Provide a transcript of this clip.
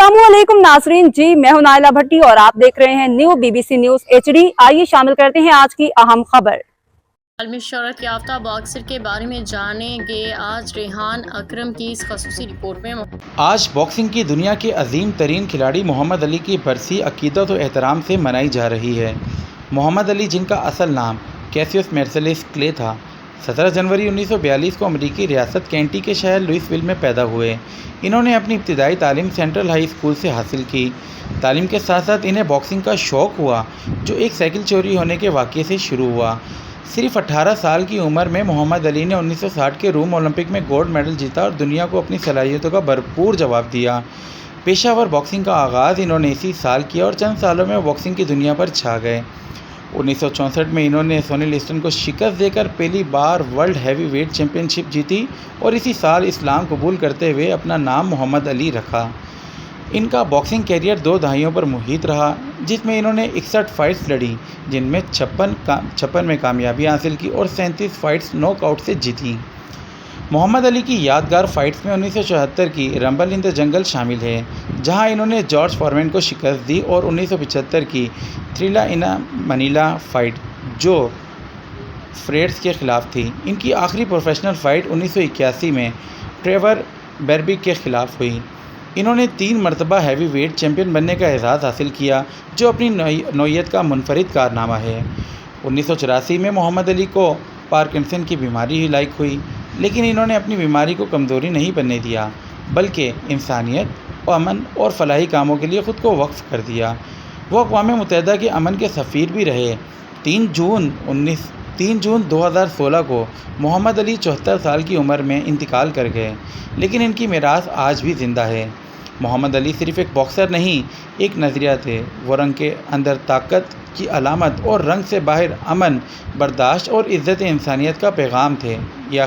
अस्सलामुअलैकुम नाजरीन जी, मैं हूं नाइला भट्टी और आप देख रहे हैं न्यू BBC न्यूज HD। आइए शामिल करते हैं आज की अहम खबर। आलमी शोहरत याफ्ता बॉक्सर के बारे में जानेंगे आज रेहान अकरम की इस खसूसी रिपोर्ट में। आज बॉक्सिंग की दुनिया के अजीम तरीन खिलाड़ी मोहम्मद अली की बरसी अकीदत और एहतराम से मनाई जा रही है। मोहम्मद अली, जिनका असल नाम कैसियस मेर्सेलिस क्ले था, 17 जनवरी 1942 को अमेरिकी रियासत केंटी के शहर लुइसविल में पैदा हुए। इन्होंने अपनी इब्तिदाई तालीम सेंट्रल हाई स्कूल से हासिल की। तालीम के साथ साथ इन्हें बॉक्सिंग का शौक़ हुआ, जो एक साइकिल चोरी होने के वाक़ये से शुरू हुआ। सिर्फ 18 साल की उम्र में मोहम्मद अली ने 1960 के रोम ओलंपिक में गोल्ड मेडल जीता और दुनिया को अपनी सलाहियतों का भरपूर जवाब दिया। पेशावर बॉक्सिंग का आगाज़ इन्होंने इसी साल किया और चंद सालों में बॉक्सिंग की दुनिया पर छा गए। 1964 में इन्होंने सोनी लिस्टन को शिकस्त देकर पहली बार वर्ल्ड हैवी वेट चैम्पियनशिप जीती और इसी साल इस्लाम कबूल करते हुए अपना नाम मोहम्मद अली रखा। इनका बॉक्सिंग कैरियर 2 दहाइयों पर मुहित रहा, जिसमें इन्होंने 61 फाइट्स लड़ी, जिनमें 56 में कामयाबी हासिल की और 37 फाइट्स नॉकआउट से जीती। मोहम्मद अली की यादगार फाइट्स में 1974 की रंबल इन द जंगल शामिल है, जहां इन्होंने जॉर्ज फॉरमैन को शिकस्त दी, और 1975 की थ्रिला इन मनीला फाइट, जो फ्रेड्स के ख़िलाफ़ थी। इनकी आखिरी प्रोफेशनल फ़ाइट 1981 में ट्रेवर बेरबिक के ख़िलाफ़ हुई। इन्होंने 3 मरतबा हैवी वेट चैम्पियन बनने का एजाज़ हासिल किया, जो अपनी नौइयत का मुनफरिद कारनामा है। 1984 में मोहम्मद अली को पार्किंसन की बीमारी लायक हुई, लेकिन इन्होंने अपनी बीमारी को कमज़ोरी नहीं बनने दिया, बल्कि इंसानियत, अमन और फलाही कामों के लिए ख़ुद को वक्फ कर दिया। वो अक़वाम मुत्तहिदा के अमन के सफ़ीर भी रहे। 3 जून 2016 को मोहम्मद अली 74 साल की उम्र में इंतकाल कर गए, लेकिन इनकी मीरास आज भी ज़िंदा है। मोहम्मद अली सिर्फ एक बॉक्सर नहीं, एक नज़रिया थे। वो रंग के अंदर ताकत की अलामत और रंग से बाहर अमन, बर्दाश्त और इज़्ज़त इंसानियत का पैगाम थे। ये